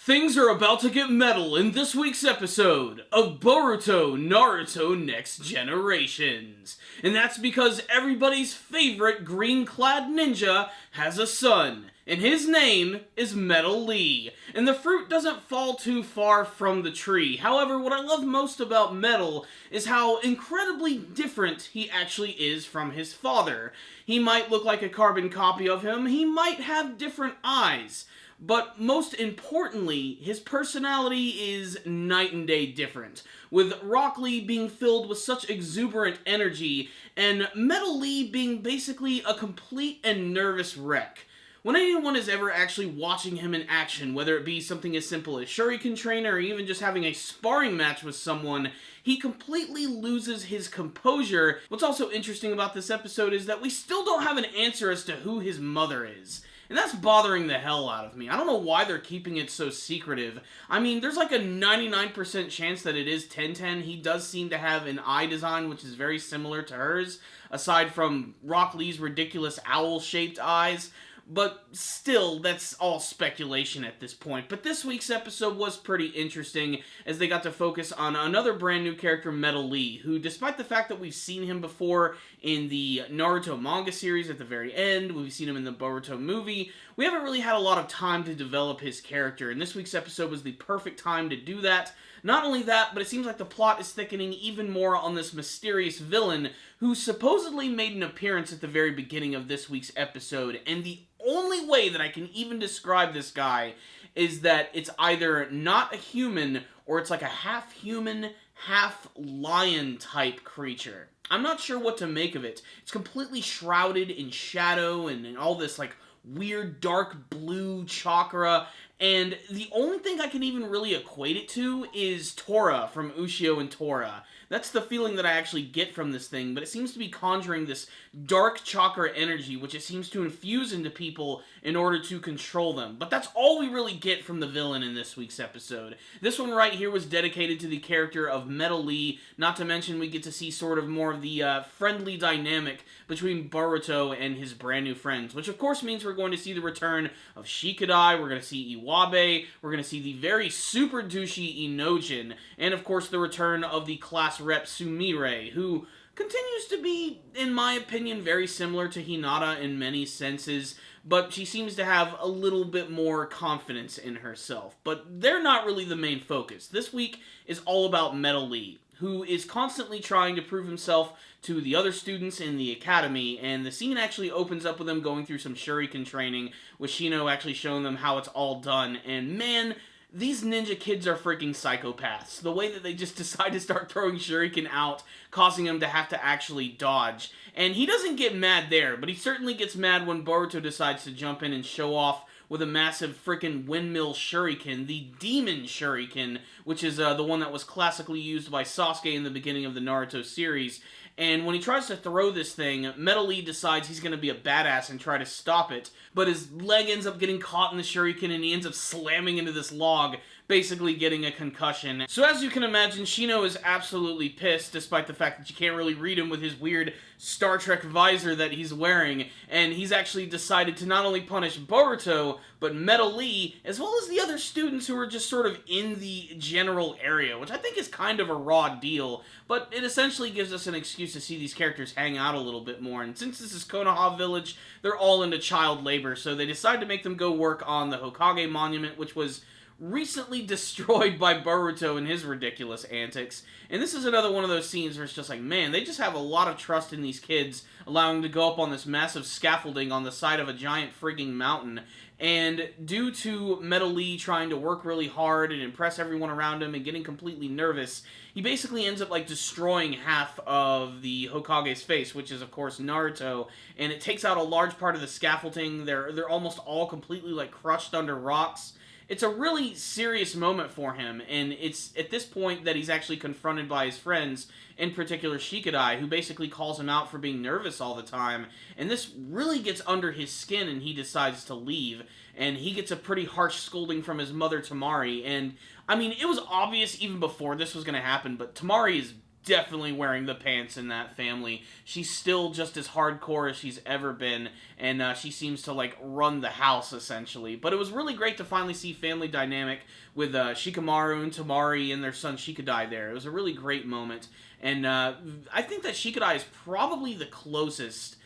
Things are about to get metal in this week's episode of Boruto Naruto Next Generations. And that's because everybody's favorite green-clad ninja has a son, and his name is Metal Lee. And the fruit doesn't fall too far from the tree. However, what I love most about Metal is how incredibly different he actually is from his father. He might look like a carbon copy of him, he might have different eyes, but most importantly, his personality is night and day different, with Rock Lee being filled with such exuberant energy, and Metal Lee being basically a complete and nervous wreck. When anyone is ever actually watching him in action, whether it be something as simple as Shuriken training or even just having a sparring match with someone, he completely loses his composure. What's also interesting about this episode is that we still don't have an answer as to who his mother is. And that's bothering the hell out of me. I don't know why they're keeping it so secretive. I mean, there's like a 99% chance that it is Tenten. He does seem to have an eye design which is very similar to hers, aside from Rock Lee's ridiculous owl-shaped eyes. But still, that's all speculation at this point. But this week's episode was pretty interesting, as they got to focus on another brand new character, Metal Lee, who, despite the fact that we've seen him before in the Naruto manga series at the very end, we've seen him in the Boruto movie, we haven't really had a lot of time to develop his character, and this week's episode was the perfect time to do that. Not only that, but it seems like the plot is thickening even more on this mysterious villain who supposedly made an appearance at the very beginning of this week's episode, and the only way that I can even describe this guy is that it's either not a human or it's like a half-human, half-lion type creature. I'm not sure what to make of it. It's completely shrouded in shadow and all this like weird dark blue chakra, and the only thing I can even really equate it to is Tora from Ushio and Tora. That's the feeling that I actually get from this thing, but it seems to be conjuring this dark chakra energy, which it seems to infuse into people in order to control them. But that's all we really get from the villain in this week's episode. This one right here was dedicated to the character of Metal Lee, not to mention we get to see sort of more of the friendly dynamic between Boruto and his brand new friends, which of course means we're going to see the return of Shikadai, we're going to see Iwabe, we're going to see the very super douchey Inojin, and of course the return of the class rep Sumire, who continues to be, in my opinion, very similar to Hinata in many senses, but she seems to have a little bit more confidence in herself. But they're not really the main focus. This week is all about Metal Lee, who is constantly trying to prove himself to the other students in the academy, and the scene actually opens up with him going through some Shuriken training, with Shino actually showing them how it's all done, and man, these ninja kids are freaking psychopaths. The way that they just decide to start throwing Shuriken out, causing him to have to actually dodge. And he doesn't get mad there, but he certainly gets mad when Boruto decides to jump in and show off with a massive freaking windmill shuriken, the Demon Shuriken, which is the one that was classically used by Sasuke in the beginning of the Naruto series. And when he tries to throw this thing, Metal Lee decides he's going to be a badass and try to stop it, but his leg ends up getting caught in the shuriken and he ends up slamming into this log, basically getting a concussion. So as you can imagine, Shino is absolutely pissed, despite the fact that you can't really read him with his weird Star Trek visor that he's wearing, and he's actually decided to not only punish Boruto, but Metal Lee, as well as the other students who are just sort of in the general area, which I think is kind of a raw deal, but it essentially gives us an excuse to see these characters hang out a little bit more, and since this is Konoha Village, they're all into child labor, so they decide to make them go work on the Hokage monument, which was recently destroyed by Boruto and his ridiculous antics. And this is another one of those scenes where it's just like, man, they just have a lot of trust in these kids, allowing them to go up on this massive scaffolding on the side of a giant frigging mountain. And due to Metal Lee trying to work really hard and impress everyone around him and getting completely nervous, he basically ends up like destroying half of the Hokage's face, which is of course Naruto, and it takes out a large part of the scaffolding. They're almost all completely like crushed under rocks. It's a really serious moment for him, and it's at this point that he's actually confronted by his friends, in particular Shikadai, who basically calls him out for being nervous all the time, and this really gets under his skin and he decides to leave, and he gets a pretty harsh scolding from his mother Tamari, and I mean, it was obvious even before this was going to happen, but Tamari is definitely wearing the pants in that family. She's still just as hardcore as she's ever been, and she seems to, like, run the house, essentially. But it was really great to finally see family dynamic with Shikamaru and Tamari and their son Shikadai there. It was a really great moment, and I think that Shikadai is probably the closest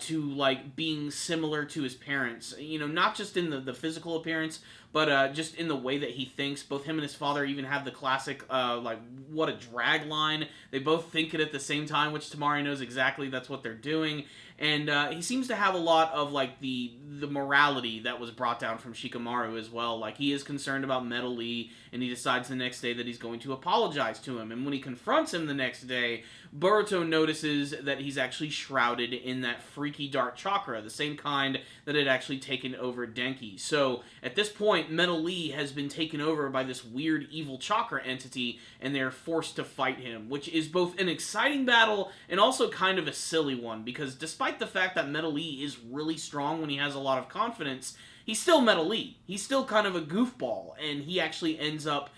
to, like, being similar to his parents. You know, not just in the physical appearance, but just in the way that he thinks. Both him and his father even have the classic, like, what a drag line. They both think it at the same time, which Tamari knows exactly that's what they're doing. And he seems to have a lot of, like, the morality that was brought down from Shikamaru as well. Like, he is concerned about Metal Lee, and he decides the next day that he's going to apologize to him. And when he confronts him the next day, Boruto notices that he's actually shrouded in that freaky dark chakra, the same kind that had actually taken over Denki. So, at this point, Metal Lee has been taken over by this weird evil chakra entity, and they're forced to fight him, which is both an exciting battle and also kind of a silly one, because despite the fact that Metal Lee is really strong when he has a lot of confidence, he's still Metal Lee. He's still kind of a goofball, and he actually ends up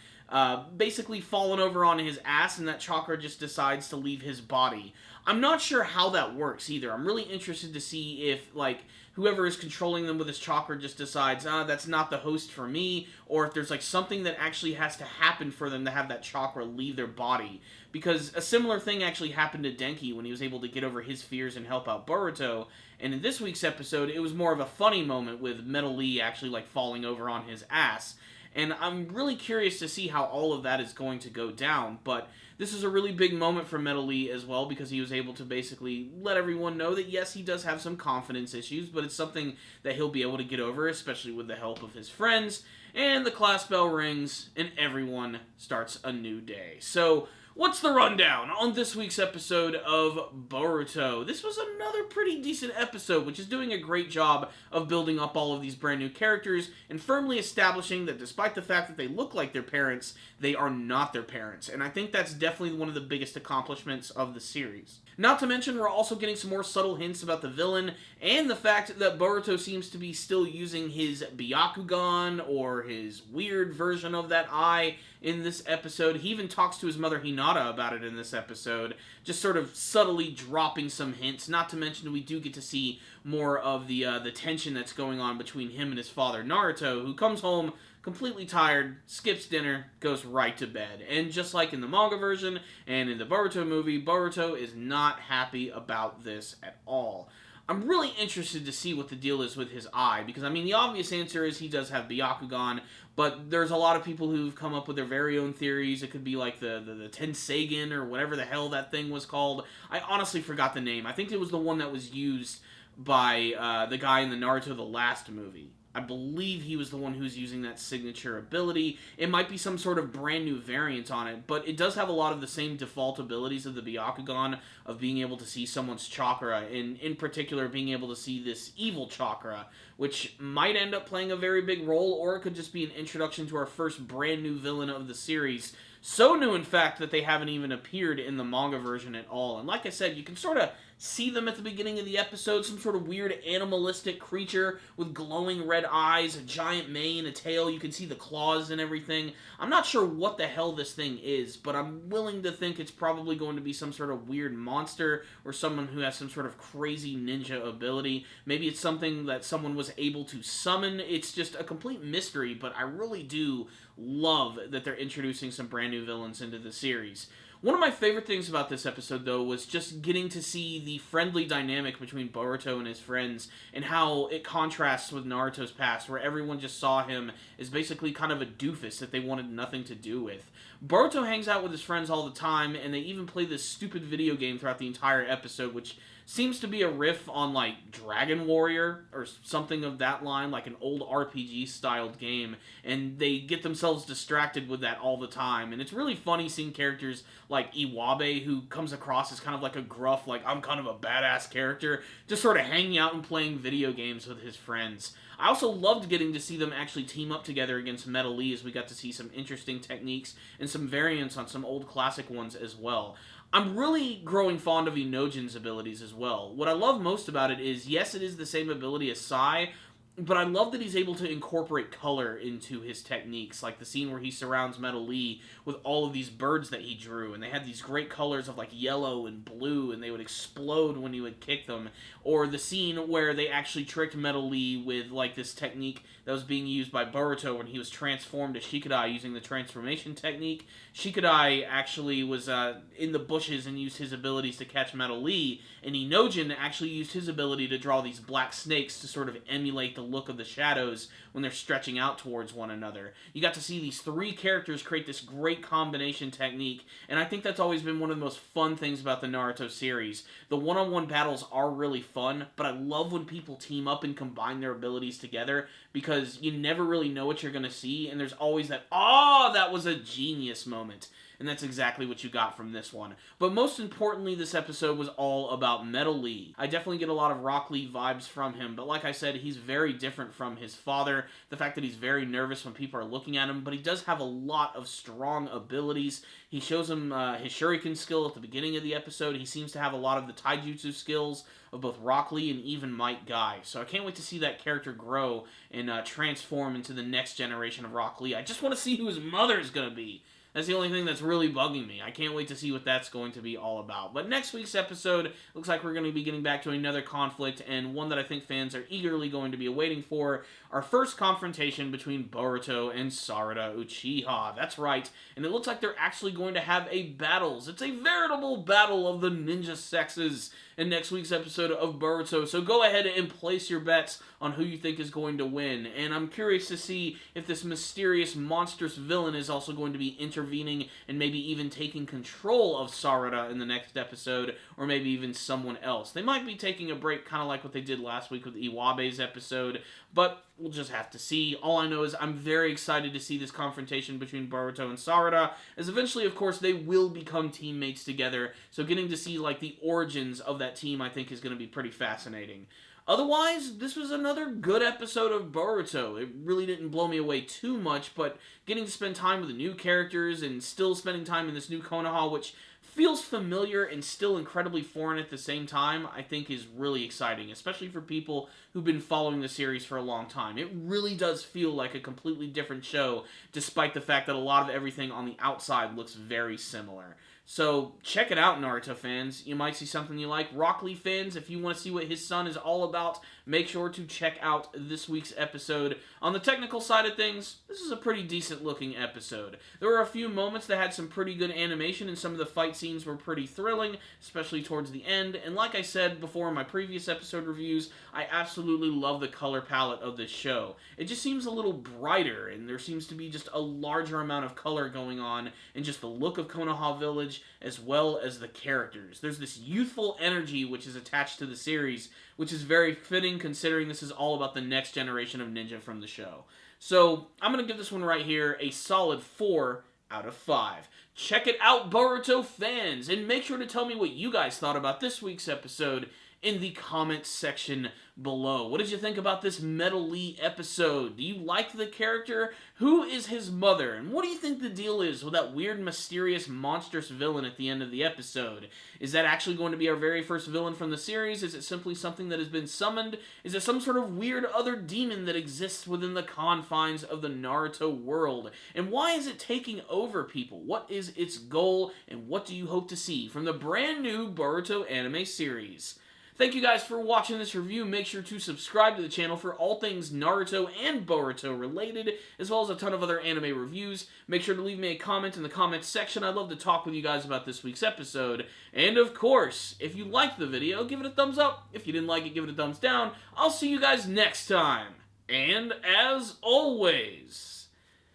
basically falling over on his ass, and that chakra just decides to leave his body. I'm not sure how that works either. I'm really interested to see if, like, whoever is controlling them with his chakra just decides, that's not the host for me, or if there's, like, something that actually has to happen for them to have that chakra leave their body. Because a similar thing actually happened to Denki when he was able to get over his fears and help out Boruto, and in this week's episode, it was more of a funny moment with Metal Lee actually, like, falling over on his ass. And I'm really curious to see how all of that is going to go down, but this is a really big moment for Metal Lee as well, because he was able to basically let everyone know that yes, he does have some confidence issues, but it's something that he'll be able to get over, especially with the help of his friends, and the class bell rings, and everyone starts a new day. So, what's the rundown on this week's episode of Boruto? This was another pretty decent episode, which is doing a great job of building up all of these brand new characters and firmly establishing that despite the fact that they look like their parents, they are not their parents. And I think that's definitely one of the biggest accomplishments of the series. Not to mention, we're also getting some more subtle hints about the villain, and the fact that Boruto seems to be still using his Byakugan, or his weird version of that eye, in this episode. He even talks to his mother Hinata about it in this episode, just sort of subtly dropping some hints. Not to mention, we do get to see more of the tension that's going on between him and his father Naruto, who comes home completely tired, skips dinner, goes right to bed. And just like in the manga version and in the Boruto movie, Boruto is not happy about this at all. I'm really interested to see what the deal is with his eye, because, I mean, the obvious answer is he does have Byakugan, but there's a lot of people who've come up with their very own theories. It could be like the Tenseigan, or whatever the hell that thing was called. I honestly forgot the name. I think it was the one that was used by the guy in the Naruto the Last movie. I believe he was the one who's using that signature ability. It might be some sort of brand new variant on it, but it does have a lot of the same default abilities of the Byakugan, of being able to see someone's chakra, and in particular being able to see this evil chakra, which might end up playing a very big role, or it could just be an introduction to our first brand new villain of the series. So new, in fact, that they haven't even appeared in the manga version at all. And like I said, you can sort of see them at the beginning of the episode, some sort of weird animalistic creature with glowing red eyes, a giant mane, a tail, you can see the claws and everything. I'm not sure what the hell this thing is, but I'm willing to think it's probably going to be some sort of weird monster, or someone who has some sort of crazy ninja ability. Maybe it's something that someone was able to summon. It's just a complete mystery, but I really do love that they're introducing some brand new villains into the series. One of my favorite things about this episode, though, was just getting to see the friendly dynamic between Boruto and his friends, and how it contrasts with Naruto's past, where everyone just saw him as basically kind of a doofus that they wanted nothing to do with. Boruto hangs out with his friends all the time, and they even play this stupid video game throughout the entire episode, which seems to be a riff on, like, Dragon Warrior, or something of that line, like an old RPG-styled game, and they get themselves distracted with that all the time, and it's really funny seeing characters like Iwabe, who comes across as kind of like a gruff, like, I'm kind of a badass character, just sort of hanging out and playing video games with his friends. I also loved getting to see them actually team up together against Metal Lee, as we got to see some interesting techniques and some variants on some old classic ones as well. I'm really growing fond of Inojin's abilities as well. What I love most about it is, yes, it is the same ability as Sai, But I love that he's able to incorporate color into his techniques, like the scene where he surrounds Metal Lee with all of these birds that he drew, and they had these great colors of like yellow and blue, and they would explode when he would kick them. Or the scene where they actually tricked Metal Lee with like this technique that was being used by Boruto when he was transformed to Shikadai using the transformation technique. Shikadai actually was in the bushes and used his abilities to catch Metal Lee, and Inojin actually used his ability to draw these black snakes to sort of emulate the look of the shadows when they're stretching out towards one another. You got to see these three characters create this great combination technique, and I think that's always been one of the most fun things about the Naruto series. The one-on-one battles are really fun, but I love when people team up and combine their abilities together, because you never really know what you're going to see, and there's always that, "Oh, that was a genius" moment. And that's exactly what you got from this one. But most importantly, this episode was all about Metal Lee. I definitely get a lot of Rock Lee vibes from him, but like I said, he's very different from his father. The fact that he's very nervous when people are looking at him, but he does have a lot of strong abilities. He shows him his shuriken skill at the beginning of the episode. He seems to have a lot of the taijutsu skills of both Rock Lee and even Might Guy. So I can't wait to see that character grow and transform into the next generation of Rock Lee. I just want to see who his mother is going to be. That's the only thing that's really bugging me. I can't wait to see what that's going to be all about. But next week's episode looks like we're going to be getting back to another conflict, and one that I think fans are eagerly going to be awaiting for. Our first confrontation between Boruto and Sarada Uchiha. That's right. And it looks like they're actually going to have a battles. It's a veritable battle of the ninja sexes in next week's episode of Boruto. So go ahead and place your bets on who you think is going to win. And I'm curious to see if this mysterious, monstrous villain is also going to be intervening and maybe even taking control of Sarada in the next episode, or maybe even someone else. They might be taking a break, kind of like what they did last week with Iwabe's episode, but we'll just have to see. All I know is I'm very excited to see this confrontation between Boruto and Sarada, as eventually, of course, they will become teammates together, so getting to see, like, the origins of that team, I think, is going to be pretty fascinating. Otherwise, this was another good episode of Boruto. It really didn't blow me away too much, but getting to spend time with the new characters and still spending time in this new Konoha, which feels familiar and still incredibly foreign at the same time, I think is really exciting, especially for people who've been following the series for a long time. It really does feel like a completely different show, despite the fact that a lot of everything on the outside looks very similar. So, check it out, Naruto fans. You might see something you like. Rock Lee fans, if you want to see what his son is all about, make sure to check out this week's episode. On the technical side of things, this is a pretty decent-looking episode. There were a few moments that had some pretty good animation, and some of the fight scenes were pretty thrilling, especially towards the end. And like I said before in my previous episode reviews, I absolutely love the color palette of this show. It just seems a little brighter, and there seems to be just a larger amount of color going on in just the look of Konoha Village, as well as the characters. There's this youthful energy which is attached to the series, which is very fitting considering this is all about the next generation of ninja from the show. So, I'm going to give this one right here a solid 4 out of 5. Check it out, Boruto fans, and make sure to tell me what you guys thought about this week's episode in the comments section below. What did you think about this Metal Lee episode? Do you like the character? Who is his mother? And what do you think the deal is with that weird, mysterious, monstrous villain at the end of the episode? Is that actually going to be our very first villain from the series? Is it simply something that has been summoned? Is it some sort of weird other demon that exists within the confines of the Naruto world? And why is it taking over people? What is its goal? And what do you hope to see from the brand new Boruto anime series? Thank you guys for watching this review. Make sure to subscribe to the channel for all things Naruto and Boruto related, as well as a ton of other anime reviews. Make sure to leave me a comment in the comments section. I'd love to talk with you guys about this week's episode. And of course, if you liked the video, give it a thumbs up. If you didn't like it, give it a thumbs down. I'll see you guys next time. And as always,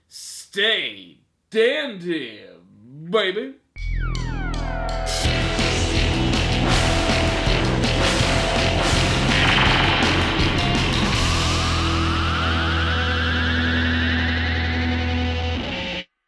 stay dandy, baby.